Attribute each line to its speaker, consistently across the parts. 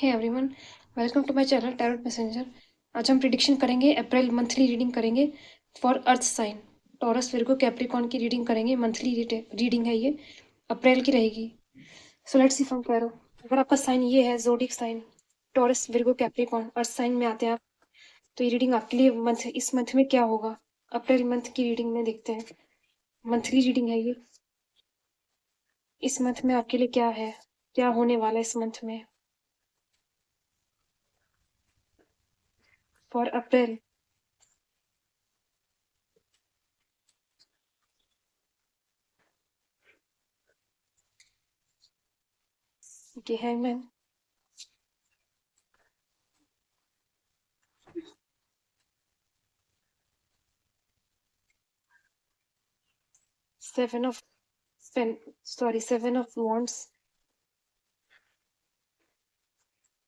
Speaker 1: Hey everyone, welcome to my channel tarot messenger. आज हम prediction करेंगे, अप्रैल मंथली रीडिंग करेंगे for earth sign. Taurus, Virgo, Capricorn की reading करेंगे। Monthly reading है ये, अप्रैल की रहेगी। So let's see from tarot. अगर आपका साइन ये है, zodiac sign Taurus, Virgo, Capricorn, earth sign में आते हैं आप, तो ये रीडिंग आपके लिए इस मंथ में क्या होगा, अप्रैल मंथ की रीडिंग में देखते हैं। मंथली रीडिंग है ये, इस मंथ में आपके लिए क्या है, क्या होने वाला है इस मंथ में for April. Okay, hangman, 7 of pen, sorry 7 of wands.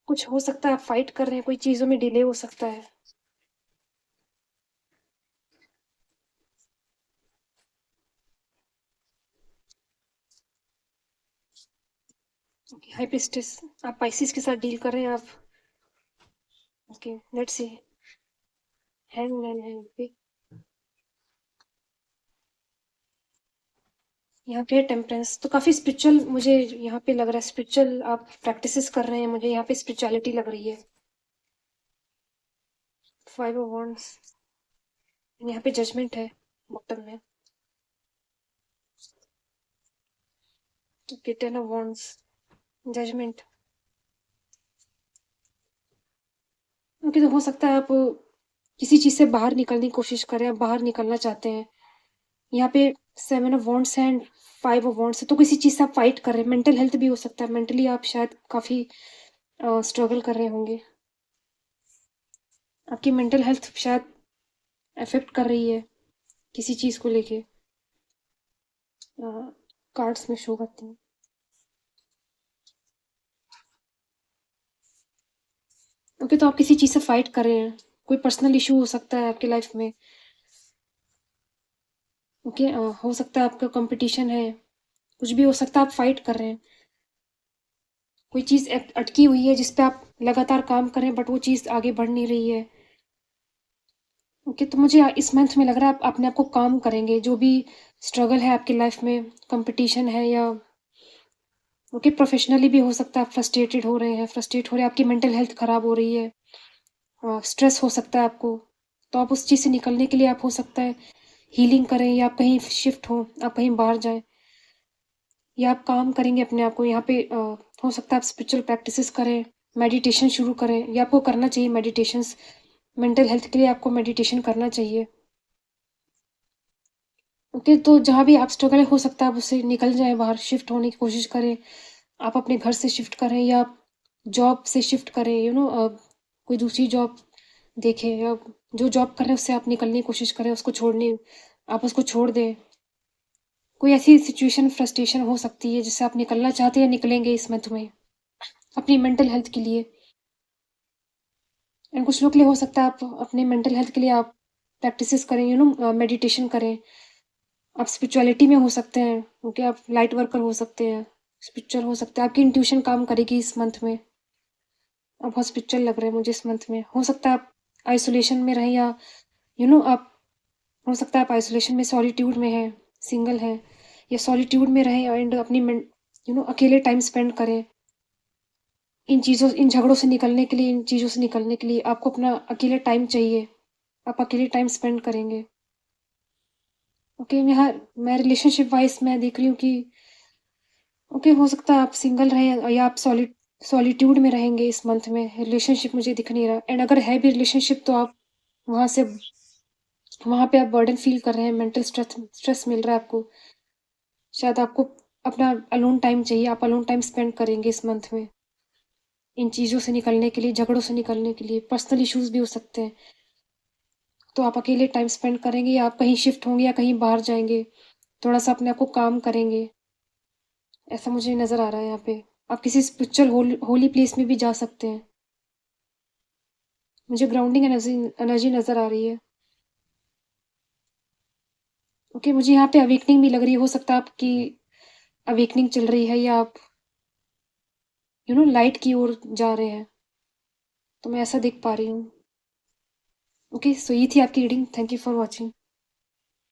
Speaker 1: कुछ हो सकता है आप फाइट कर रहे हैं, कोई चीजों में डिले हो सकता है। हाई प्रीस्टेस, आप पाइसिस के साथ डील कर रहे हैं आप। Okay, let's see. हैंगमैन है यहाँ पे, यहाँ पे टेम्परेंस, तो काफी स्पिरिचुअल मुझे यहाँ पे लग रहा है। स्पिरिचुअल आप प्रैक्टिसेस कर रहे हैं, मुझे यहाँ पे स्पिरिचुअलिटी लग रही है। 5 ऑफ वॉन्ड्स, यहाँ पे जजमेंट है बॉटम में। Okay, 10 of wands, judgement. Okay, तो हो सकता है आप किसी चीज से बाहर निकलने की कोशिश करें, आप बाहर निकलना चाहते हैं। यहाँ पे 7 of wands and 5 of wands है, तो किसी चीज से आप फाइट कर रहे हैं। मेंटल हेल्थ भी हो सकता है, मेंटली आप शायद काफी स्ट्रगल कर रहे होंगे। आपकी मेंटल हेल्थ शायद अफेक्ट कर रही है किसी चीज को लेके। कार्ड्स में शो करती हैं। ओके, तो आप किसी चीज से फाइट कर रहे हैं, कोई पर्सनल इशू हो सकता है आपकी लाइफ में। ओके, हो सकता है आपका कंपटीशन है, कुछ भी हो सकता है, आप फाइट कर रहे हैं। कोई चीज अटकी हुई है जिस पे आप लगातार काम कर रहे हैं, बट वो चीज आगे बढ़ नहीं रही है। ओके, तो मुझे इस मंथ में लग रहा है आप अपने आप को काम करेंगे। जो भी स्ट्रगल है आपकी लाइफ में, कंपटीशन है या ओके प्रोफेशनली भी हो सकता है, आप फ्रस्ट्रेटेड हो रहे हैं, फ्रस्ट्रेट हो रहे हैं, आपकी मेंटल हेल्थ खराब हो रही है, स्ट्रेस हो सकता है आपको। तो आप उस चीज़ से निकलने के लिए आप हो सकता है हीलिंग करें, या आप कहीं शिफ्ट हो, आप कहीं बाहर जाएं, या आप काम करेंगे अपने आप को। यहाँ पे हो सकता है आप स्पिरिचुअल प्रैक्टिसेस करें, मेडिटेशन शुरू करें, या आपको करना चाहिए मेडिटेशंस। मेंटल हेल्थ के लिए आपको मेडिटेशन करना चाहिए। ओके, तो जहाँ भी आप स्ट्रगल हो सकता है आप उससे निकल जाएं, बाहर शिफ्ट होने की कोशिश करें। आप अपने घर से शिफ्ट करें, या आप जॉब से शिफ्ट करें, कोई दूसरी जॉब देखें, या जो जॉब कर रहे हैं उससे आप निकलने की कोशिश करें, उसको छोड़ने, आप उसको छोड़ दें। कोई ऐसी सिचुएशन, फ्रस्ट्रेशन हो सकती है जिससे आप निकलना चाहते हैं, निकलेंगे इस मंथ में अपनी मेंटल हेल्थ के लिए। एंड कुछ लोग के लिए हो सकता है आप अपने मेंटल हेल्थ के लिए आप प्रैक्टिसेस करें, मेडिटेशन करें। आप स्पिरिचुअलिटी में हो सकते हैं, ओके, आप लाइट वर्कर हो सकते हैं, स्पिरिचुअल हो सकते हैं। आपकी इंट्यूशन काम करेगी इस मंथ में। आप बहुत स्पिरिचुअल लग रहे हैं मुझे इस मंथ में। हो सकता है आप आइसोलेशन में रहें, या आप हो सकता है आप आइसोलेशन में, सॉलिट्यूड में हैं, सिंगल हैं, या सॉलिट्यूड में रहें एंड अपनी अकेले टाइम स्पेंड करें। इन झगड़ों से निकलने के लिए, इन चीज़ों से निकलने के लिए आपको अपना अकेले टाइम चाहिए। आप अकेले टाइम स्पेंड करेंगे। ओके, मैं रिलेशनशिप वाइज मैं देख रही हूँ कि ओके, हो सकता है आप सिंगल रहें, या आप सॉलिट्यूड में रहेंगे इस मंथ में। रिलेशनशिप मुझे दिख नहीं रहा, एंड अगर है भी रिलेशनशिप तो आप वहाँ से, वहाँ पे आप बर्डन फील कर रहे हैं, मेंटल स्ट्रेस स्ट्रेस मिल रहा है आपको। शायद आपको अपना अलोन टाइम चाहिए, आप अलोन टाइम स्पेंड करेंगे इस मंथ में इन चीज़ों से निकलने के लिए, झगड़ों से निकलने के लिए। पर्सनल इश्यूज भी हो सकते हैं, तो आप अकेले टाइम स्पेंड करेंगे, या आप कहीं शिफ्ट होंगे, या कहीं बाहर जाएंगे, थोड़ा सा अपने आप को काम करेंगे। ऐसा मुझे नज़र आ रहा है यहाँ पे। आप किसी स्पिरिचुअल होली प्लेस में भी जा सकते हैं। मुझे ग्राउंडिंग एनर्जी एनर्जी नज़र आ रही है। ओके, मुझे यहाँ पे अवेकनिंग भी लग रही है। हो सकता है आपकी अवेकनिंग चल रही है, या आप लाइट की ओर जा रहे हैं। तो मैं ऐसा देख पा रही हूँ। ओके, सो ये थी आपकी reading. Thank you for watching.